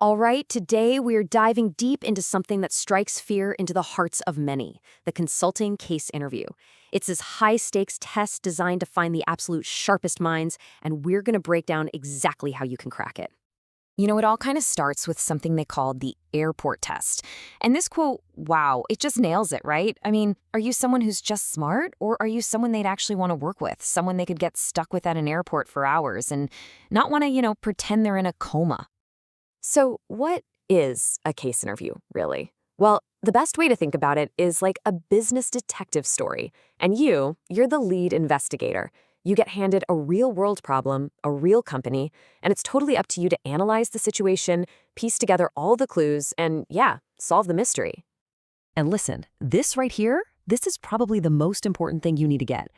All right, today we're diving deep into something that strikes fear into the hearts of many, the consulting case interview. It's this high-stakes test designed to find the absolute sharpest minds, and we're going to break down exactly how you can crack it. It all kind of starts with something they call the airport test. And this quote, wow, it just nails it, right? I mean, are you someone who's just smart, or are you someone they'd actually want to work with, someone they could get stuck with at an airport for hours and not want to, pretend they're in a coma? So, what is a case interview, really? Well, the best way to think about it is like a business detective story. And you're the lead investigator. You get handed a real-world problem, a real company, and it's totally up to you to analyze the situation, piece together all the clues, and yeah, solve the mystery. And listen, this right here, this is probably the most important thing you need to get.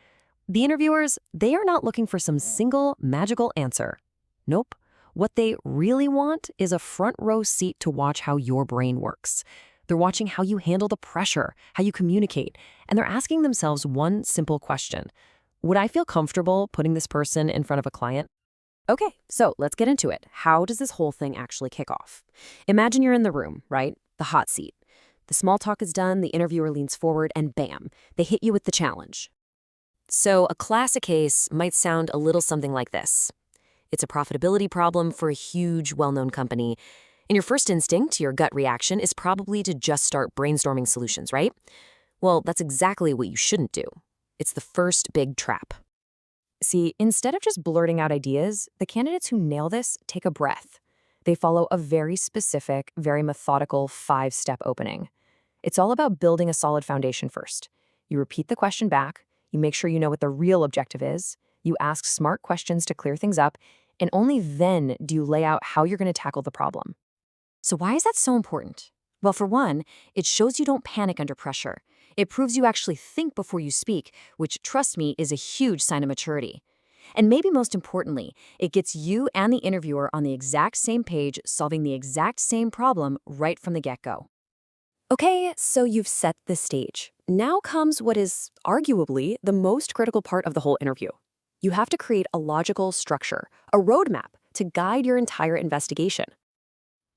The interviewers, they are not looking for some single magical answer. Nope. What they really want is a front row seat to watch how your brain works. They're watching how you handle the pressure, how you communicate, and they're asking themselves one simple question. Would I feel comfortable putting this person in front of a client? Okay, so let's get into it. How does this whole thing actually kick off? Imagine you're in the room, right? The hot seat. The small talk is done, the interviewer leans forward, and bam, they hit you with the challenge. So a classic case might sound a little something like this. It's a profitability problem for a huge, well-known company. And your first instinct, your gut reaction, is probably to just start brainstorming solutions, right? Well, that's exactly what you shouldn't do. It's the first big trap. See, instead of just blurting out ideas, the candidates who nail this take a breath. They follow a very specific, very methodical 5-step opening. It's all about building a solid foundation first. You repeat the question back, you make sure you know what the real objective is, you ask smart questions to clear things up, and only then do you lay out how you're going to tackle the problem. So why is that so important? Well, for one, it shows you don't panic under pressure. It proves you actually think before you speak, which, trust me, is a huge sign of maturity. And maybe most importantly, it gets you and the interviewer on the exact same page, solving the exact same problem right from the get-go. Okay, so you've set the stage. Now comes what is arguably the most critical part of the whole interview. You have to create a logical structure, a roadmap to guide your entire investigation.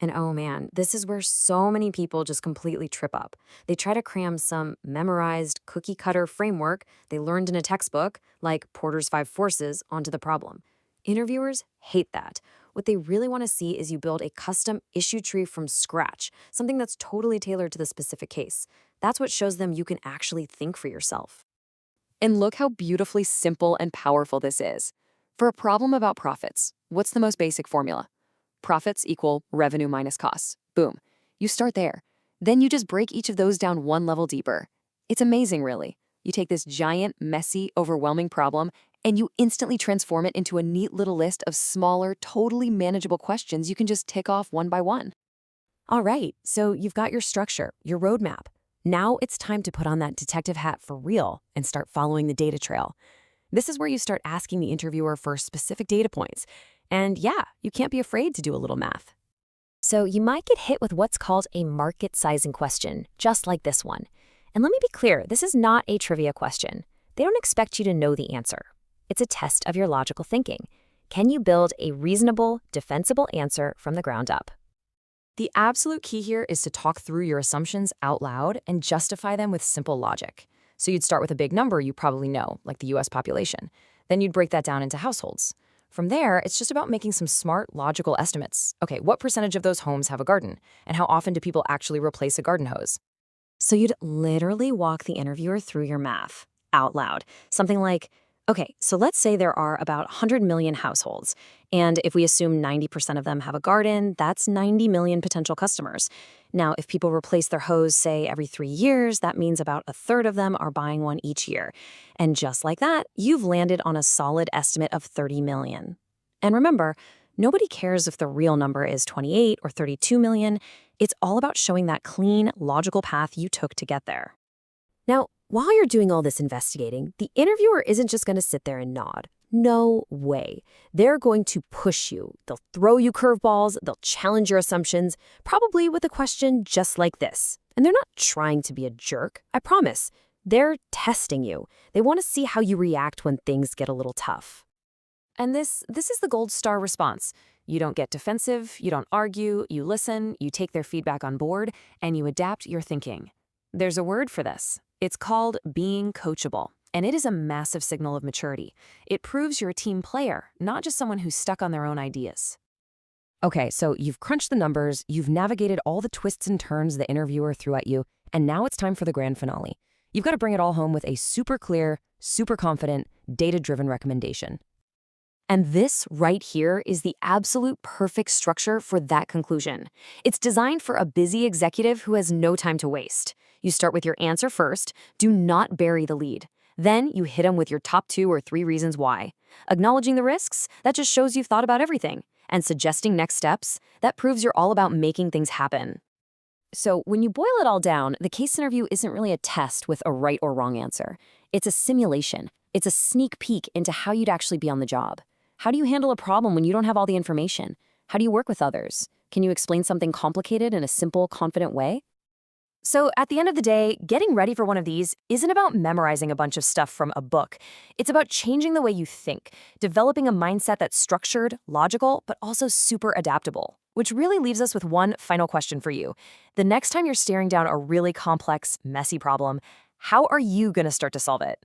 And oh man, this is where so many people just completely trip up. They try to cram some memorized cookie-cutter framework they learned in a textbook, like Porter's 5 Forces, onto the problem. Interviewers hate that. What they really want to see is you build a custom issue tree from scratch, something that's totally tailored to the specific case. That's what shows them you can actually think for yourself. And look how beautifully simple and powerful this is. For a problem about profits, what's the most basic formula? Profits equal revenue minus costs. Boom. You start there. Then you just break each of those down one level deeper. It's amazing, really. You take this giant, messy, overwhelming problem, and you instantly transform it into a neat little list of smaller, totally manageable questions you can just tick off one by one. All right, so you've got your structure, your roadmap. Now it's time to put on that detective hat for real and start following the data trail. This is where you start asking the interviewer for specific data points. And yeah, you can't be afraid to do a little math. So you might get hit with what's called a market sizing question, just like this one. And let me be clear, this is not a trivia question. They don't expect you to know the answer. It's a test of your logical thinking. Can you build a reasonable, defensible answer from the ground up? The absolute key here is to talk through your assumptions out loud and justify them with simple logic. So you'd start with a big number you probably know, like the US population. Then you'd break that down into households. From there, it's just about making some smart, logical estimates. Okay, what percentage of those homes have a garden? And how often do people actually replace a garden hose? So you'd literally walk the interviewer through your math out loud. Something like, okay, so let's say there are about 100 million households. And if we assume 90% of them have a garden, that's 90 million potential customers. Now, if people replace their hose, say, every 3 years, that means about a third of them are buying one each year. And just like that, you've landed on a solid estimate of 30 million. And remember, nobody cares if the real number is 28 or 32 million. It's all about showing that clean, logical path you took to get there. Now, while you're doing all this investigating, the interviewer isn't just going to sit there and nod. No way. They're going to push you. They'll throw you curveballs, they'll challenge your assumptions, probably with a question just like this. And they're not trying to be a jerk, I promise. They're testing you. They want to see how you react when things get a little tough. And this is the gold star response. You don't get defensive, you don't argue, you listen, you take their feedback on board, and you adapt your thinking. There's a word for this. It's called being coachable, and it is a massive signal of maturity. It proves you're a team player, not just someone who's stuck on their own ideas. Okay, so you've crunched the numbers, you've navigated all the twists and turns the interviewer threw at you, and now it's time for the grand finale. You've got to bring it all home with a super clear, super confident, data-driven recommendation. And this right here is the absolute perfect structure for that conclusion. It's designed for a busy executive who has no time to waste. You start with your answer first. Do not bury the lead. Then you hit them with your top 2 or 3 reasons why. Acknowledging the risks, that just shows you've thought about everything. And suggesting next steps, that proves you're all about making things happen. So when you boil it all down, the case interview isn't really a test with a right or wrong answer. It's a simulation. It's a sneak peek into how you'd actually be on the job. How do you handle a problem when you don't have all the information? How do you work with others? Can you explain something complicated in a simple, confident way? So at the end of the day, getting ready for one of these isn't about memorizing a bunch of stuff from a book. It's about changing the way you think, developing a mindset that's structured, logical, but also super adaptable. Which really leaves us with one final question for you. The next time you're staring down a really complex, messy problem, how are you going to start to solve it?